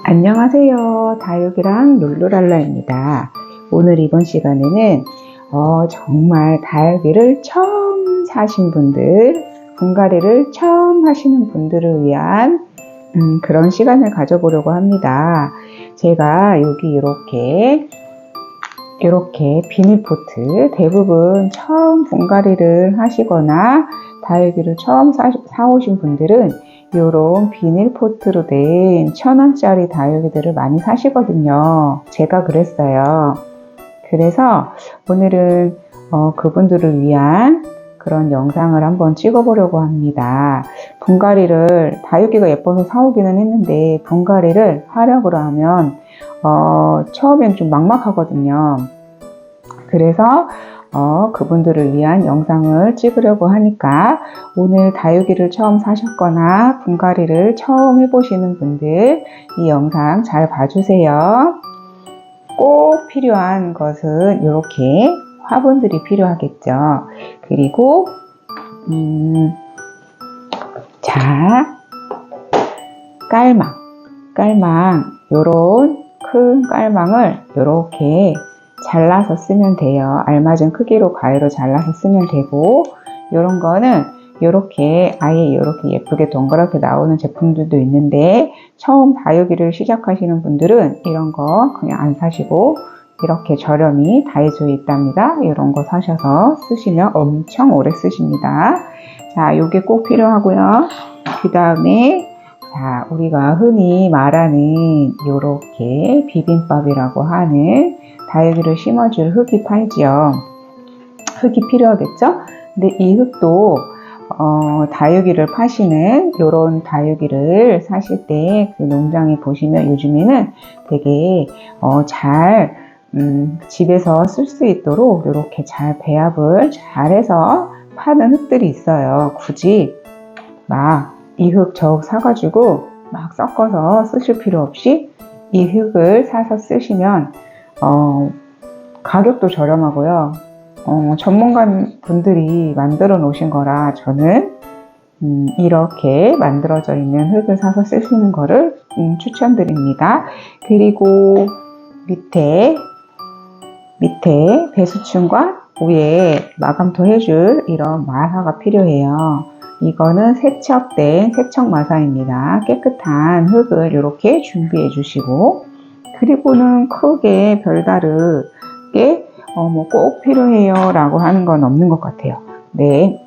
안녕하세요. 다육이랑 룰루랄라입니다. 오늘 이번 시간에는 정말 다육이를 처음 사신 분들, 분갈이를 처음 하시는 분들을 위한 그런 시간을 가져보려고 합니다. 제가 여기 이렇게 비닐포트, 대부분 처음 분갈이를 하시거나 다육이를 처음 사오신 분들은 이런 비닐포트로 된 1,000원짜리 다육이들을 많이 사시거든요. 제가 그랬어요. 그래서 오늘은 그분들을 위한 그런 영상을 한번 찍어보려고 합니다. 분갈이를 다육이가 예뻐서 사오기는 했는데 분갈이를 하려고 하면 처음엔 좀 막막하거든요. 그래서 그분들을 위한 영상을 찍으려고 하니까 오늘 다육이를 처음 사셨거나 분갈이를 처음 해보시는 분들 이 영상 잘 봐주세요. 꼭 필요한 것은 이렇게 화분들이 필요하겠죠. 그리고 깔망 요런 큰 깔망을 이렇게 잘라서 쓰면 돼요. 알맞은 크기로 가위로 잘라서 쓰면 되고, 이런 거는 이렇게 아예 이렇게 예쁘게 동그랗게 나오는 제품들도 있는데 처음 다육이를 시작하시는 분들은 이런 거 그냥 안 사시고 이렇게 저렴이 다이소에 있답니다. 이런 거 사셔서 쓰시면 엄청 오래 쓰십니다. 자, 요게 꼭 필요하고요. 그 다음에 자, 우리가 흔히 말하는 요렇게 비빔밥이라고 하는 다육이를 심어줄 흙이 팔지요. 흙이 필요하겠죠? 근데 이 흙도 다육이를 파시는 요런 다육이를 사실 때 그 농장에 보시면 요즘에는 되게 잘 집에서 쓸 수 있도록 이렇게 잘 배합을 잘해서 파는 흙들이 있어요. 굳이 막 이 흙 저 흙 사가지고 막 섞어서 쓰실 필요 없이 이 흙을 사서 쓰시면 가격도 저렴하고요. 전문가 분들이 만들어 놓으신 거라 저는 이렇게 만들어져 있는 흙을 사서 쓰시는 거를 추천드립니다. 그리고 밑에 배수층과 위에 마감토 해줄 이런 마사가 필요해요. 이거는 세척된 세척 마사입니다. 깨끗한 흙을 이렇게 준비해 주시고, 그리고는 크게 별다르게 꼭 필요해요 라고 하는 건 없는 것 같아요. 네,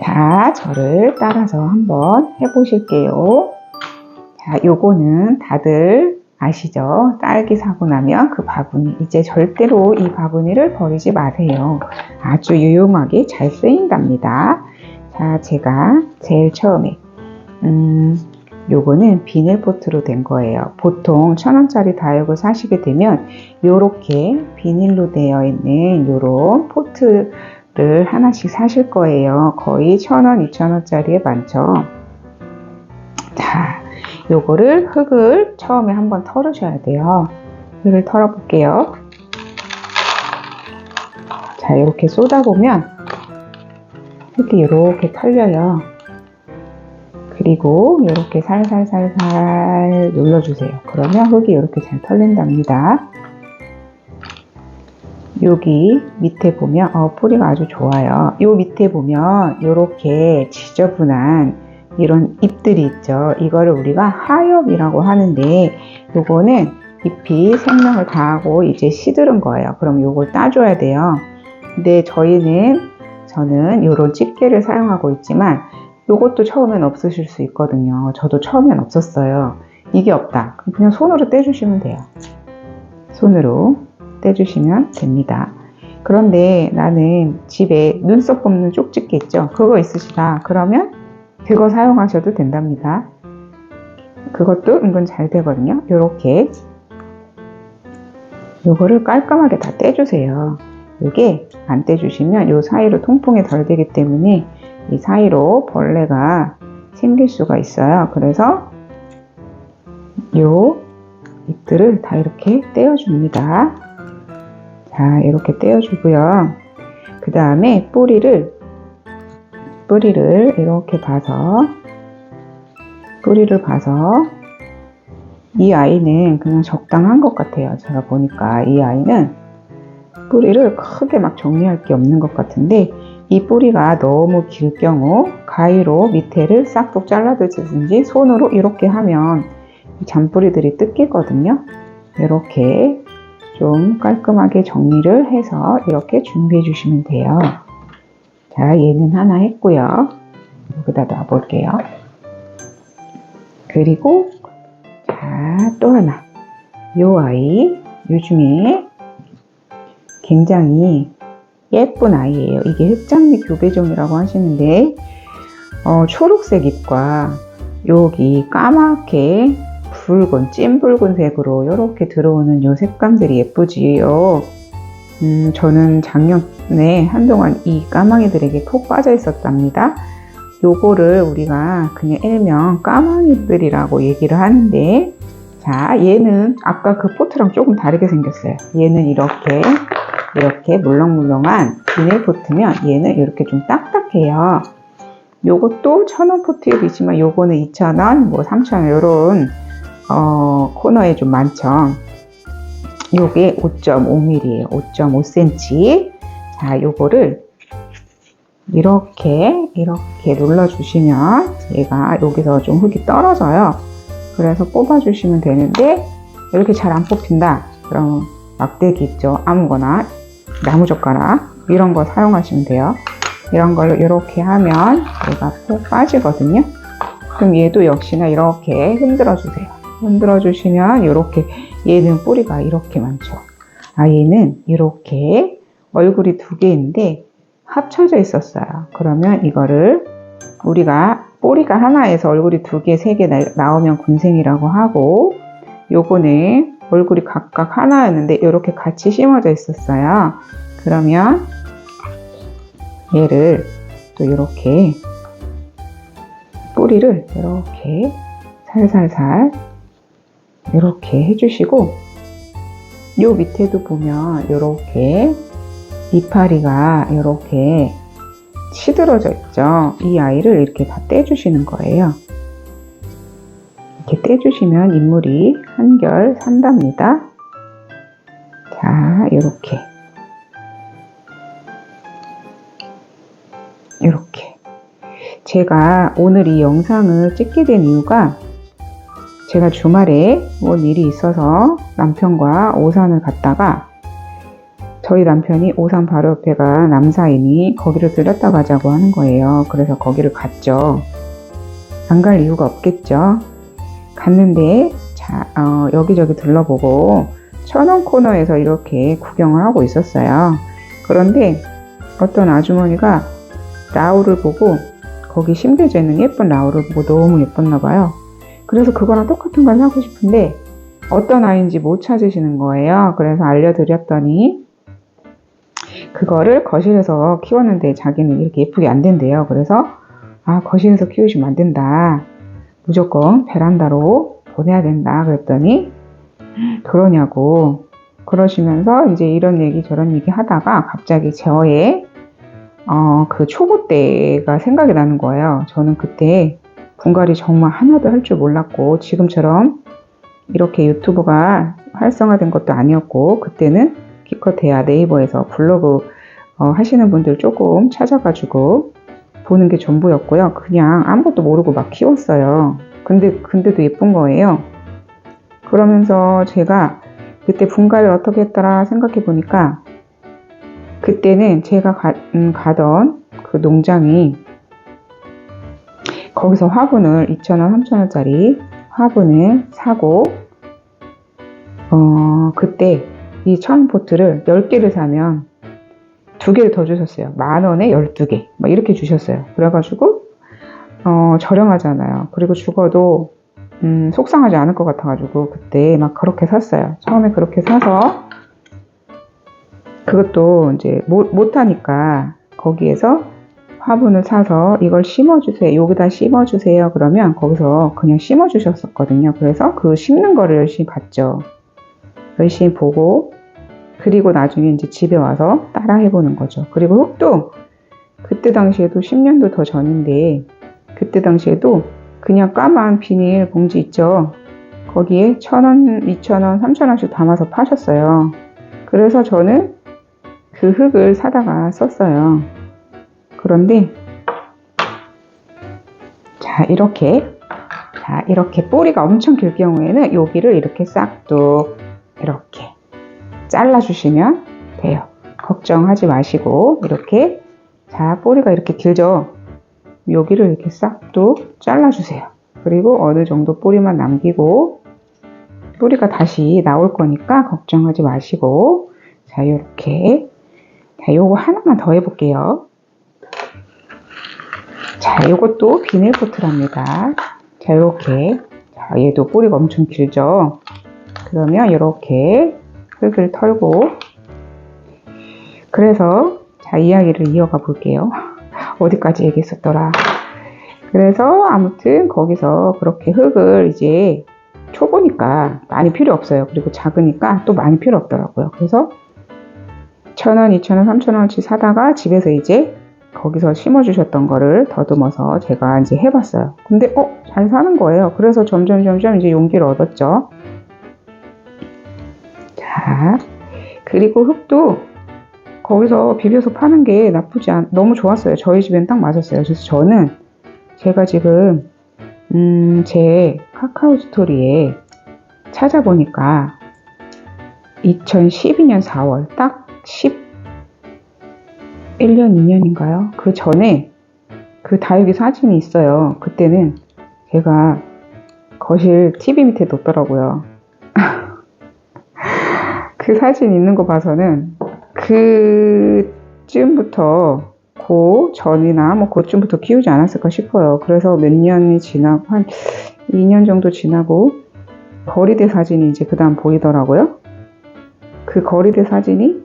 자, 저를 따라서 한번 해보실게요. 자, 요거는 다들 아시죠? 딸기 사고 나면 그 바구니, 이제 절대로 이 바구니를 버리지 마세요. 아주 유용하게 잘 쓰인답니다. 자, 제가 제일 처음에 요거는 비닐포트로 된 거예요. 보통 1,000원짜리 다육을 사시게 되면 요렇게 비닐로 되어 있는 요런 포트를 하나씩 사실 거예요. 거의 1,000원, 2,000원짜리에 많죠. 자, 요거를 흙을 처음에 한번 털으셔야 돼요. 흙을 털어 볼게요. 자, 이렇게 쏟아보면 흙이 이렇게 털려요. 그리고 이렇게 살살살살 눌러주세요. 그러면 흙이 이렇게 잘 털린답니다. 여기 밑에 보면 뿌리가 아주 좋아요. 요 밑에 보면 이렇게 지저분한 이런 잎들이 있죠. 이거를 우리가 하엽이라고 하는데 요거는 잎이 생명을 다하고 이제 시들은 거예요. 그럼 요걸 따줘야 돼요. 근데 저는 요런 집게를 사용하고 있지만 요것도 처음엔 없으실 수 있거든요. 저도 처음엔 없었어요. 이게 없다. 그럼 그냥 손으로 떼주시면 돼요. 손으로 떼주시면 됩니다. 그런데 나는 집에 눈썹 뽑는 쪽집게 있죠? 그거 있으시다. 그러면 그거 사용하셔도 된답니다. 그것도 은근 잘 되거든요. 요렇게 요거를 깔끔하게 다 떼주세요. 이게 안 떼주시면 요 사이로 통풍이 덜 되기 때문에 이 사이로 벌레가 생길 수가 있어요. 그래서 요 잎들을 다 이렇게 떼어줍니다. 자, 이렇게 떼어주고요. 그 다음에 뿌리를 이렇게 봐서 이 아이는 그냥 적당한 것 같아요. 제가 보니까 이 아이는 뿌리를 크게 막 정리할 게 없는 것 같은데, 이 뿌리가 너무 길 경우 가위로 밑에를 싹둑 잘라주든지 손으로 이렇게 하면 잔뿌리들이 뜯기거든요. 이렇게 좀 깔끔하게 정리를 해서 이렇게 준비해 주시면 돼요. 자, 얘는 하나 했고요. 여기다 놔 볼게요. 그리고 자, 또 하나. 요 아이, 요즘에 굉장히 예쁜 아이예요. 이게 흑장미 교배종이라고 하시는데, 초록색 잎과 여기 까맣게 붉은, 찐붉은색으로 이렇게 들어오는 요 색감들이 예쁘지요. 저는 작년에 한동안 이 까망이들에게 푹 빠져 있었답니다. 요거를 우리가 그냥 일명 까망이들이라고 얘기를 하는데, 자, 얘는 아까 그 포트랑 조금 다르게 생겼어요. 얘는 이렇게 물렁물렁한 비닐 포트면 얘는 이렇게 좀 딱딱해요. 요것도 1,000원 포트에도 있지만 요거는 2,000원, 뭐 3,000원 요런 코너에 좀 많죠. 요게 5.5mm예요. 5.5cm. 자, 요거를 이렇게 눌러주시면 얘가 여기서 좀 흙이 떨어져요. 그래서 뽑아주시면 되는데, 이렇게 잘 안 뽑힌다. 그럼 막대기 있죠. 아무거나 나무젓가락 이런 거 사용하시면 돼요. 이런 걸로 이렇게 하면 얘가 푹 빠지거든요. 그럼 얘도 역시나 이렇게 흔들어 주세요. 흔들어 주시면 이렇게, 얘는 뿌리가 이렇게 많죠. 아, 얘는 이렇게 얼굴이 2개인데 합쳐져 있었어요. 그러면 이거를 우리가 뿌리가 하나에서 얼굴이 2개, 3개 나오면 군생이라고 하고, 요거는 얼굴이 각각 하나였는데 이렇게 같이 심어져 있었어요. 그러면 얘를 또 이렇게 뿌리를 이렇게 살살살 이렇게 해주시고, 요 밑에도 보면 이렇게 이파리가 이렇게 시들어져 있죠. 이 아이를 이렇게 다 떼주시는 거예요. 이렇게 떼주시면 인물이 한결 산답니다. 자, 이렇게 제가 오늘 이 영상을 찍게 된 이유가, 제가 주말에 뭔 일이 있어서 남편과 오산을 갔다가, 저희 남편이 오산 바로 옆에가 남사이니 거기를 들렸다 가자고 하는 거예요. 그래서 거기를 갔죠. 안 갈 이유가 없겠죠. 갔는데 여기저기 둘러보고 1,000원 코너에서 이렇게 구경을 하고 있었어요. 그런데 어떤 아주머니가 라울을 보고, 거기 심겨져 있는 예쁜 라울을 보고 너무 예뻤나 봐요. 그래서 그거랑 똑같은 걸 사고 싶은데 어떤 아이인지 못 찾으시는 거예요. 그래서 알려드렸더니 그거를 거실에서 키웠는데 자기는 이렇게 예쁘게 안 된대요. 그래서 거실에서 키우시면 안 된다. 무조건 베란다로 보내야 된다. 그랬더니 그러냐고 그러시면서 이제 이런 얘기 저런 얘기 하다가 갑자기 저의 그 초보 때가 생각이 나는 거예요. 저는 그때 분갈이 정말 하나도 할 줄 몰랐고, 지금처럼 이렇게 유튜브가 활성화된 것도 아니었고, 그때는 기껏해야 네이버에서 블로그 하시는 분들 조금 찾아가지고 보는 게 전부였고요. 그냥 아무것도 모르고 막 키웠어요. 근데도 예쁜 거예요. 그러면서 제가 그때 분갈이를 어떻게 했더라 생각해 보니까, 그때는 제가 가던 그 농장이, 거기서 화분을 2,000원, 3,000원짜리 화분을 사고, 그때 이 1,000원 포트를 10개를 사면 2개를 더 주셨어요. 10,000원에 12개. 막 이렇게 주셨어요. 그래가지고, 저렴하잖아요. 그리고 죽어도, 속상하지 않을 것 같아가지고, 그때 막 그렇게 샀어요. 처음에 그렇게 사서, 그것도 이제 못하니까 거기에서 화분을 사서 이걸 심어주세요. 여기다 심어주세요. 그러면 거기서 그냥 심어주셨었거든요. 그래서 그 심는 거를 열심히 봤죠. 열심히 보고, 그리고 나중에 이제 집에 와서 따라 해보는 거죠. 그리고 흙도 그때 당시에도 10년도 더 전인데, 그때 당시에도 그냥 까만 비닐 봉지 있죠. 거기에 1,000원, 2,000원, 3,000원씩 담아서 파셨어요. 그래서 저는 그 흙을 사다가 썼어요. 그런데 자 이렇게 뿌리가 엄청 길 경우에는 여기를 이렇게 싹둑 이렇게 잘라 주시면 돼요. 걱정하지 마시고 이렇게, 자 뿌리가 이렇게 길죠? 여기를 이렇게 싹둑 잘라 주세요. 그리고 어느 정도 뿌리만 남기고, 뿌리가 다시 나올 거니까 걱정하지 마시고, 자 요렇게, 자 요거 하나만 더 해볼게요. 자 요것도 비닐포트랍니다. 자 요렇게, 자 얘도 뿌리가 엄청 길죠? 그러면 이렇게 흙을 털고, 그래서 자 이야기를 이어가 볼게요. 어디까지 얘기했었더라. 그래서 아무튼 거기서 그렇게 흙을 이제 초보니까 많이 필요 없어요. 그리고 작으니까 또 많이 필요 없더라고요. 그래서 1,000원, 2,000원, 3,000원어치 사다가 집에서 이제 거기서 심어주셨던 거를 더듬어서 제가 이제 해봤어요. 근데 잘 사는 거예요. 그래서 점점 이제 용기를 얻었죠. 자, 그리고 흙도 거기서 비벼서 파는 게 너무 좋았어요. 저희 집엔 딱 맞았어요. 그래서 저는 제가 지금 제 카카오 스토리에 찾아보니까 2012년 4월 딱 11년, 2년인가요? 그 전에 그 다육이 사진이 있어요. 그때는 제가 거실 TV 밑에 놓더라고요. 그 사진 있는 거 봐서는 그쯤부터 그 전이나 뭐 그쯤부터 키우지 않았을까 싶어요. 그래서 몇 년이 지나고 한 2년 정도 지나고 거리대 사진이 이제 그 다음 보이더라고요. 그 거리대 사진이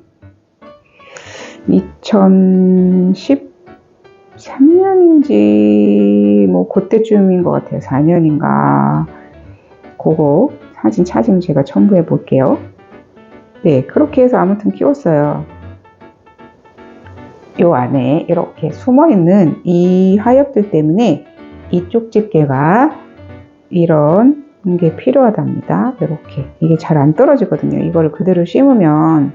2013년인지 뭐 그때쯤인 것 같아요. 4년인가. 그거 사진 찾으면 제가 첨부해 볼게요. 네, 그렇게 해서 아무튼 키웠어요. 요 안에 이렇게 숨어있는 이 하엽들 때문에 이쪽 집게가 이런 게 필요하답니다. 이렇게 이게 잘 안 떨어지거든요. 이거를 그대로 심으면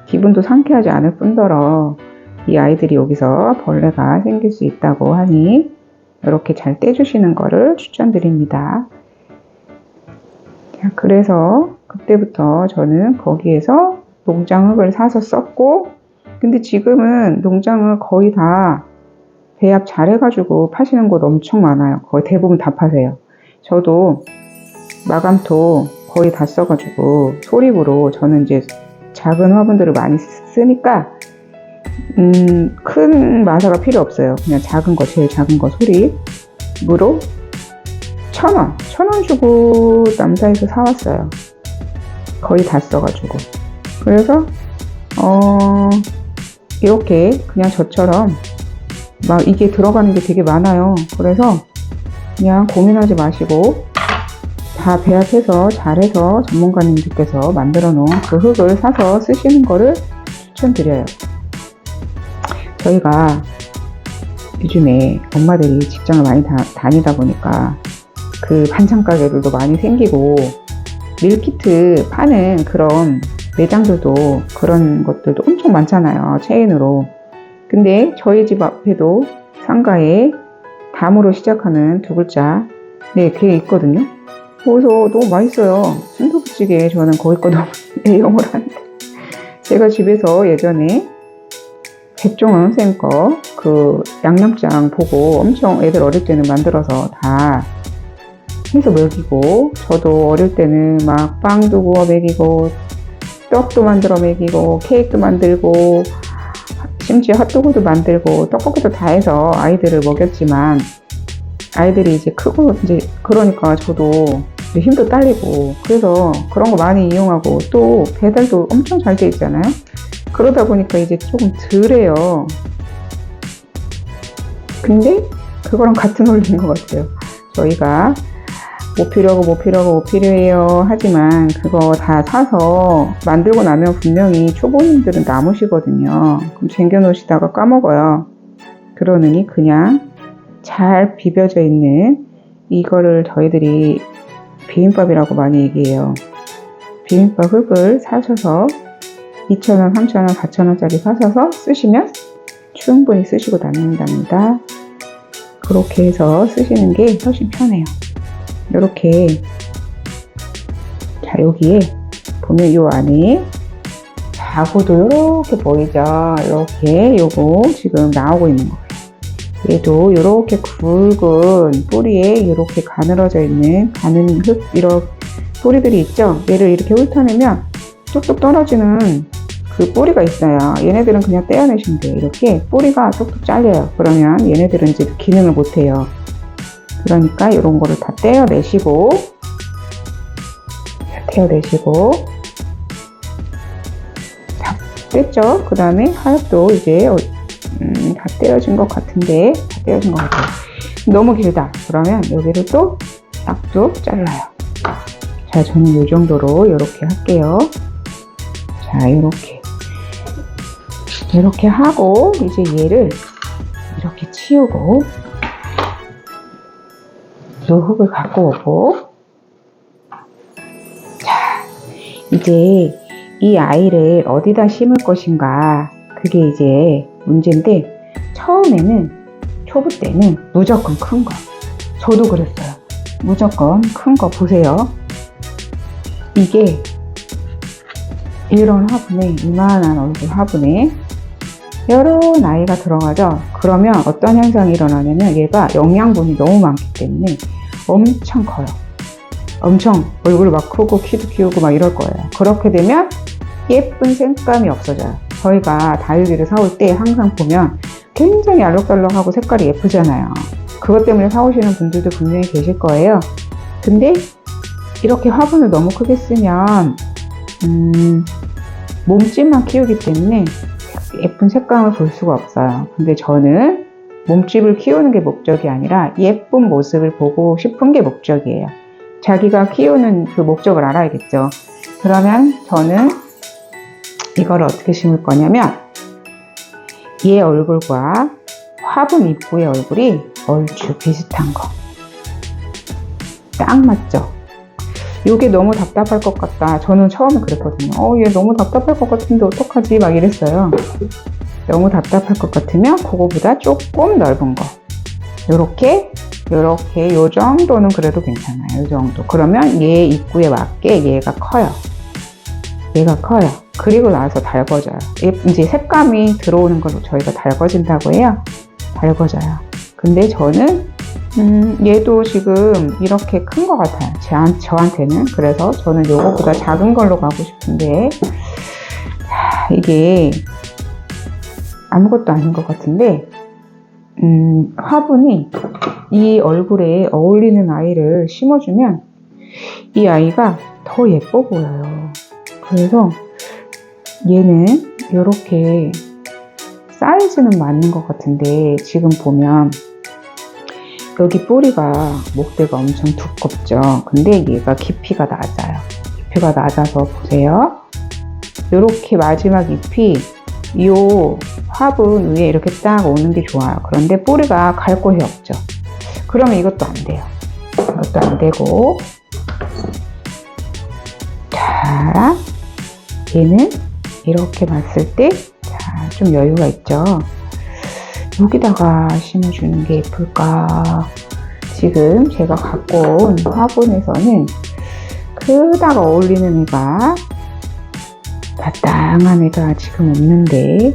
기분도 상쾌하지 않을 뿐더러 이 아이들이 여기서 벌레가 생길 수 있다고 하니 이렇게 잘 떼주시는 거를 추천드립니다. 자, 그래서 그때부터 저는 거기에서 농장흙을 사서 썼고, 근데 지금은 농장을 거의 다 배합 잘 해가지고 파시는 곳 엄청 많아요. 거의 대부분 다 파세요. 저도 마감토 거의 다 써가지고 소립으로, 저는 이제 작은 화분들을 많이 쓰니까 큰 마사가 필요 없어요. 그냥 작은 거, 제일 작은 거 소립으로 1,000원 주고 남사에서 사왔어요. 거의 다 써가지고. 그래서 이렇게 그냥 저처럼 막 이게 들어가는 게 되게 많아요. 그래서 그냥 고민하지 마시고 다 배합해서 잘해서 전문가님들께서 만들어 놓은 그 흙을 사서 쓰시는 거를 추천드려요. 저희가 요즘에 엄마들이 직장을 많이 다니다 보니까 그 반찬 가게들도 많이 생기고 밀키트 파는 그런 매장들도, 그런 것들도 엄청 많잖아요. 체인으로. 근데 저희 집 앞에도 상가에 담으로 시작하는 두 글자, 네, 그게 있거든요. 거기서 너무 맛있어요. 순두부찌개, 저는 거기 거 너무 애용을 하는데, 제가 집에서 예전에 백종원 선생님 거 그 양념장 보고 엄청 애들 어릴 때는 만들어서 다 해서 먹이고, 저도 어릴 때는 막 빵도 구워 먹이고 떡도 만들어 먹이고 케이크도 만들고 심지어 핫도그도 만들고 떡볶이도 다 해서 아이들을 먹였지만, 아이들이 이제 크고 이제 그러니까 저도 이제 힘도 딸리고, 그래서 그런 거 많이 이용하고 또 배달도 엄청 잘 돼 있잖아요. 그러다 보니까 이제 조금 덜해요. 근데 그거랑 같은 원리인 것 같아요. 저희가 뭐 필요해요 하지만 그거 다 사서 만들고 나면 분명히 초보님들은 남으시거든요. 그럼 쟁겨놓으시다가 까먹어요. 그러느니 그냥 잘 비벼져 있는 이거를 저희들이 비빔밥이라고 많이 얘기해요. 비빔밥 흙을 사셔서 2,000원, 3,000원, 4,000원짜리 사셔서 쓰시면 충분히 쓰시고 다닌답니다. 그렇게 해서 쓰시는 게 훨씬 편해요. 이렇게, 자, 여기에 보면 요 안에 자구도 이렇게 보이죠? 이렇게 요거 지금 나오고 있는 거예요. 얘도 이렇게 굵은 뿌리에 이렇게 가늘어져 있는 가는 흙 이런 뿌리들이 있죠. 얘를 이렇게 훑어내면 뚝뚝 떨어지는 그 뿌리가 있어요. 얘네들은 그냥 떼어내시면 돼요. 이렇게 뿌리가 뚝뚝 잘려요. 그러면 얘네들은 이제 기능을 못해요. 그러니까 이런 거를 다 떼어내시고 다 뗐죠. 그 다음에 하엽도 이제 다 떼어진 것 같은데, 다 떼어진 것 같아요. 너무 길다. 그러면 여기를 또 싹둑 잘라요. 자, 저는 이 정도로 이렇게 할게요. 자, 이렇게 하고, 이제 얘를 이렇게 치우고, 이 흙을 갖고 오고, 자, 이제 이 아이를 어디다 심을 것인가, 그게 이제 문제인데, 처음에는, 초보 때는 무조건 큰 거. 저도 그랬어요. 무조건 큰 거 보세요. 이게 이런 화분에, 이만한 얼굴 화분에 이런 아이가 들어가죠. 그러면 어떤 현상이 일어나냐면 얘가 영양분이 너무 많기 때문에 엄청 커요. 엄청 얼굴을 막 크고 키도 키우고 막 이럴 거예요. 그렇게 되면 예쁜 색감이 없어져요. 저희가 다육이를 사올 때 항상 보면 굉장히 알록달록하고 색깔이 예쁘잖아요. 그것 때문에 사오시는 분들도 분명히 계실 거예요. 근데 이렇게 화분을 너무 크게 쓰면 몸집만 키우기 때문에 예쁜 색감을 볼 수가 없어요. 근데 저는 몸집을 키우는 게 목적이 아니라 예쁜 모습을 보고 싶은 게 목적이에요. 자기가 키우는 그 목적을 알아야겠죠. 그러면 저는 이걸 어떻게 심을 거냐면 얘 얼굴과 화분 입구의 얼굴이 얼추 비슷한 거. 딱 맞죠? 이게 너무 답답할 것 같다. 저는 처음에 그랬거든요. 얘 너무 답답할 것 같은데 어떡하지? 막 이랬어요. 너무 답답할 것 같으면 그거보다 조금 넓은 거. 요렇게 요 정도는 그래도 괜찮아요. 요 정도. 그러면 얘 입구에 맞게 얘가 커요. 그리고 나서 달궈져요. 이제 색감이 들어오는 걸로 저희가 달궈진다고 해요. 달궈져요. 근데 저는 얘도 지금 이렇게 큰 것 같아요. 저한테는. 그래서 저는 요거보다 작은 걸로 가고 싶은데, 이게 아무것도 아닌 것 같은데, 화분이 이 얼굴에 어울리는 아이를 심어주면 이 아이가 더 예뻐 보여요. 그래서 얘는 이렇게 사이즈는 맞는 것 같은데, 지금 보면 여기 뿌리가 목대가 엄청 두껍죠. 근데 얘가 깊이가 낮아요. 깊이가 낮아서 보세요. 이렇게 마지막 잎이 이 화분 위에 이렇게 딱 오는 게 좋아요. 그런데 뿌리가 갈 곳이 없죠. 그러면 이것도 안 돼요. 이것도 안 되고, 자, 얘는 이렇게 봤을 때, 자, 좀 여유가 있죠. 여기다가 심어주는 게 예쁠까? 지금 제가 갖고 온 화분에서는 그닥 어울리는 애가, 마땅한 애가 지금 없는데,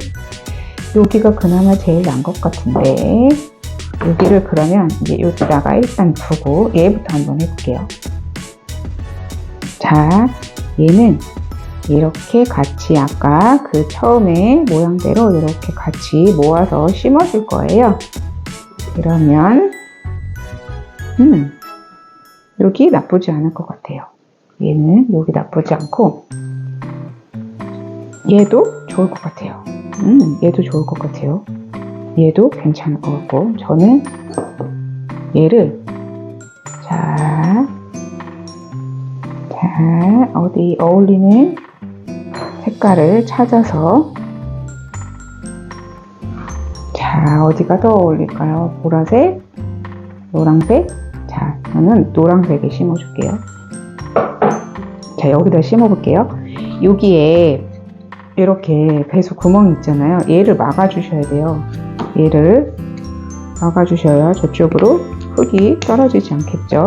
여기가 그나마 제일 난 것 같은데, 여기를 그러면 이제 여기다가 일단 두고 얘부터 한번 해볼게요. 자, 얘는 이렇게 같이 아까 그 처음에 모양대로 이렇게 같이 모아서 심어줄 거예요. 그러면 여기 나쁘지 않을 것 같아요. 얘는 여기 나쁘지 않고, 얘도 좋을 것 같아요. 얘도 좋을 것 같아요. 얘도 괜찮을 것 같고, 저는 얘를 어디 어울리는 색깔을 찾아서, 자, 어디가 더 어울릴까요? 보라색, 노란색. 자, 저는 노란색에 심어줄게요. 자, 여기다 심어 볼게요. 여기에 이렇게 배수 구멍이 있잖아요. 얘를 막아 주셔야 돼요. 얘를 막아 주셔야 저쪽으로 흙이 떨어지지 않겠죠.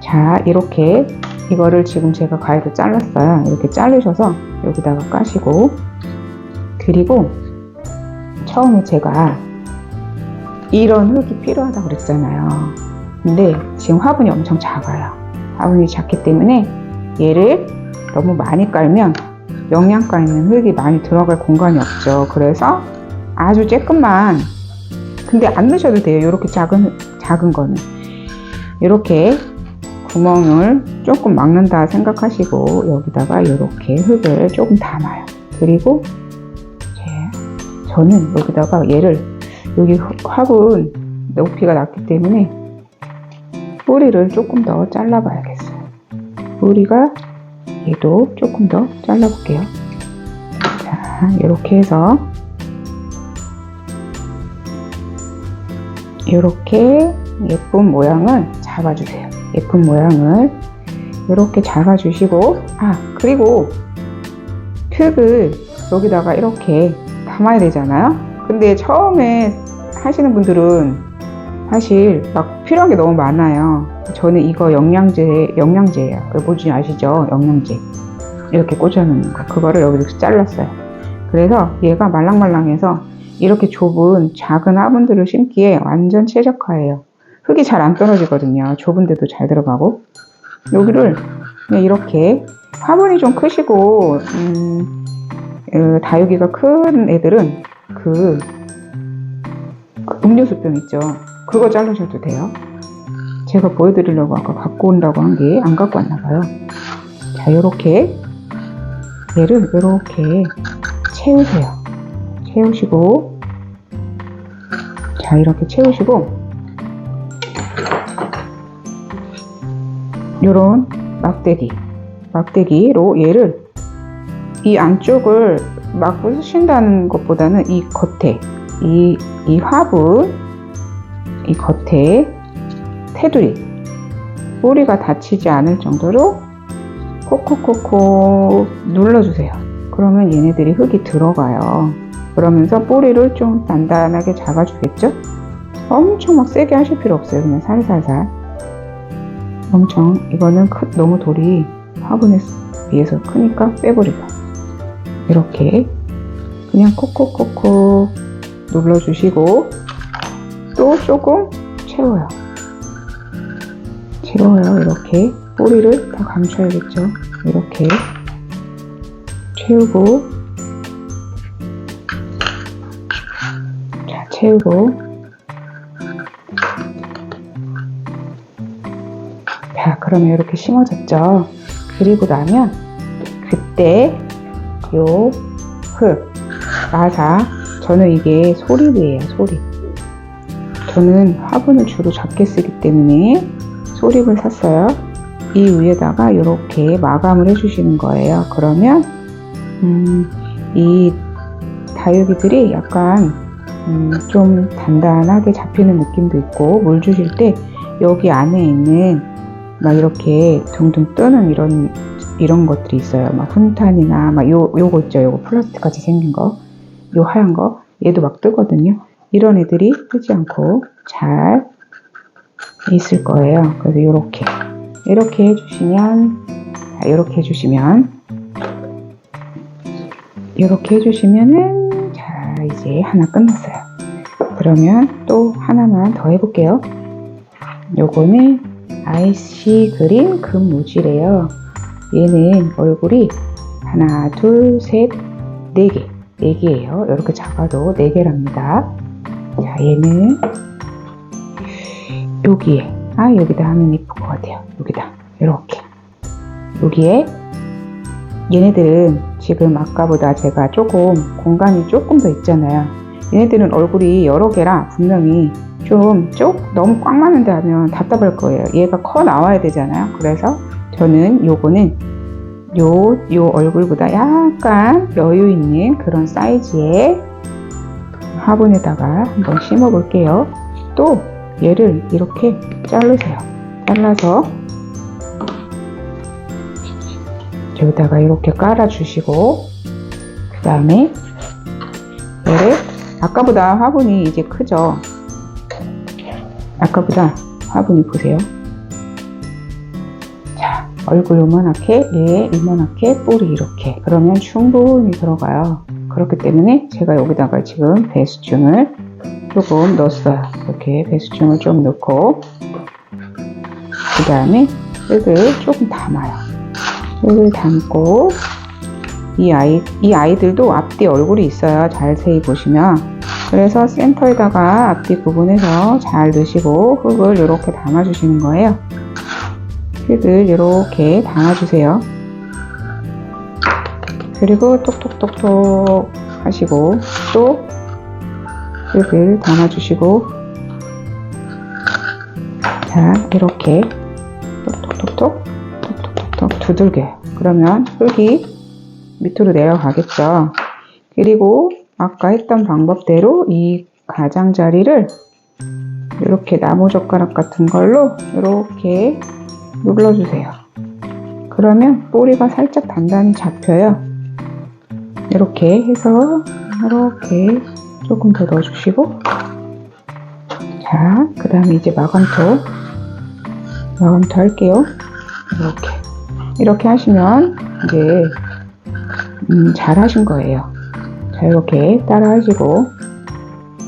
자, 이렇게 이거를 지금 제가 가위로 잘랐어요. 이렇게 자르셔서 여기다가 까시고, 그리고 처음에 제가 이런 흙이 필요하다고 그랬잖아요. 근데 지금 화분이 엄청 작아요. 화분이 작기 때문에 얘를 너무 많이 깔면 영양가 있는 흙이 많이 들어갈 공간이 없죠. 그래서 아주 조금만, 근데 안 넣으셔도 돼요. 이렇게 작은 거는 이렇게 구멍을 조금 막는다 생각하시고 여기다가 이렇게 흙을 조금 담아요. 그리고 저는 여기다가 얘를, 여기 화분 높이가 낮기 때문에 뿌리를 조금 더 잘라 봐야겠어요. 뿌리가 얘도 조금 더 잘라 볼게요. 자, 이렇게 해서 이렇게 예쁜 모양을 잡아주세요. 예쁜 모양을 이렇게 잡아주시고, 그리고 흙을 여기다가 이렇게 담아야 되잖아요. 근데 처음에 하시는 분들은 사실 막 필요한 게 너무 많아요. 저는 이거 영양제예요. 뭐지 아시죠? 영양제. 이렇게 꽂아놓는 거. 그거를 여기서 잘랐어요. 그래서 얘가 말랑말랑해서 이렇게 좁은 작은 화분들을 심기에 완전 최적화예요. 흙이 잘 안 떨어지거든요. 좁은데도 잘 들어가고. 여기를 그냥 이렇게, 화분이 좀 크시고 다육이가 큰 애들은 그 음료수병 있죠. 그거 자르셔도 돼요. 제가 보여드리려고 아까 갖고 온다고 한 게 안 갖고 왔나 봐요. 자, 요렇게 얘를 요렇게 채우세요. 채우시고, 자, 이렇게 채우시고, 요런 막대기로 얘를, 이 안쪽을 막 부수신다는 것보다는 이 겉에, 이 화분, 이 겉에 테두리, 뿌리가 다치지 않을 정도로 콕콕콕콕 눌러주세요. 그러면 얘네들이 흙이 들어가요. 그러면서 뿌리를 좀 단단하게 잡아주겠죠? 엄청 막 세게 하실 필요 없어요. 그냥 살살살. 엄청, 이거는 너무 돌이 화분에 비해서 크니까 빼버리고, 이렇게 그냥 콕콕콕콕 눌러주시고, 또 조금 채워요. 이렇게 뿌리를 다 감춰야겠죠. 이렇게 채우고, 자, 채우고, 자, 그러면 이렇게 심어졌죠. 그리고 나면 그때 요 흙, 마사, 저는 이게 소립이에요. 소립. 저는 화분을 주로 작게 쓰기 때문에 소립을 샀어요. 이 위에다가 이렇게 마감을 해주시는 거예요. 그러면 이 다육이들이 약간 좀 단단하게 잡히는 느낌도 있고, 물 주실 때 여기 안에 있는 막 이렇게 둥둥 뜨는 이런 것들이 있어요. 막 훈탄이나 막 요거 있죠. 요거 플라스틱 같이 생긴 거, 요 하얀 거, 얘도 막 뜨거든요. 이런 애들이 뜨지 않고 잘 있을 거예요. 그래서 이렇게 해주시면, 이렇게 해주시면은, 자, 이제 하나 끝났어요. 그러면 또 하나만 더 해볼게요. 요거는 아이시 그린 금무지래요. 얘는 얼굴이 하나, 둘, 셋, 네 개예요. 이렇게 작아도 4개랍니다. 자, 얘는 여기다 하면 예쁠 것 같아요. 여기다 이렇게, 여기에 얘네들은 지금 아까보다 제가 조금 공간이 조금 더 있잖아요. 얘네들은 얼굴이 여러 개라 분명히 너무 꽉 맞는데 하면 답답할 거예요. 얘가 커 나와야 되잖아요. 그래서 저는 요거는 요 얼굴보다 약간 여유 있는 그런 사이즈의 화분에다가 한번 심어 볼게요. 또 얘를 이렇게 자르세요. 잘라서 여기다가 이렇게 깔아주시고, 그 다음에 얘를 아까보다 화분이 이제 크죠? 아까보다 화분이 보세요. 자, 얼굴 요만하게, 얘 이만하게, 뿌리 이렇게. 그러면 충분히 들어가요. 그렇기 때문에 제가 여기다가 지금 배수충을 조금 넣었어요. 이렇게 배수충을 좀 넣고, 그 다음에 흙을 조금 담아요. 흙을 담고, 이 아이들도 앞뒤 얼굴이 있어요. 자세히 보시면. 그래서 센터에다가 앞뒤 부분에서 잘 넣으시고 흙을 이렇게 담아주시는 거예요. 흙을 이렇게 담아주세요. 그리고 톡톡톡톡 하시고 또 흙을 담아주시고, 자, 이렇게 톡톡톡톡 톡톡톡톡 두들겨요. 그러면 흙이 밑으로 내려가겠죠. 그리고 아까 했던 방법대로 이 가장자리를 이렇게 나무젓가락 같은 걸로 이렇게 눌러주세요. 그러면 뿌리가 살짝 단단히 잡혀요. 이렇게 해서 이렇게 조금 더 넣어주시고, 자, 그 다음에 이제 마감토 할게요. 이렇게 하시면 이제 잘 하신 거예요. 자, 이렇게 따라 하시고,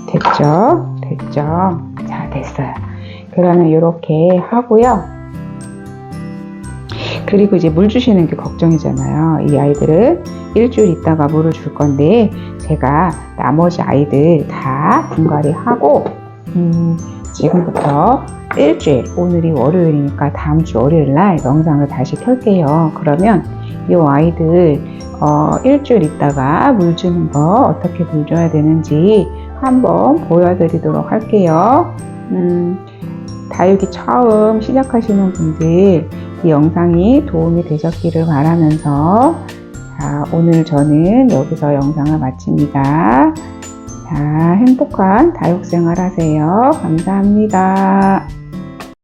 됐죠? 자, 됐어요. 그러면 이렇게 하고요. 그리고 이제 물 주시는 게 걱정이잖아요. 이 아이들은 일주일 있다가 물을 줄 건데, 제가 나머지 아이들 다 분갈이 하고, 지금부터 일주일, 오늘이 월요일이니까 다음 주 월요일 날 영상을 다시 켤게요. 그러면 이 아이들 일주일 있다가 물 주는 거, 어떻게 물 줘야 되는지 한번 보여드리도록 할게요. 다육이 처음 시작하시는 분들 이 영상이 도움이 되셨기를 바라면서, 자, 오늘 저는 여기서 영상을 마칩니다. 자, 행복한 다육생활 하세요. 감사합니다.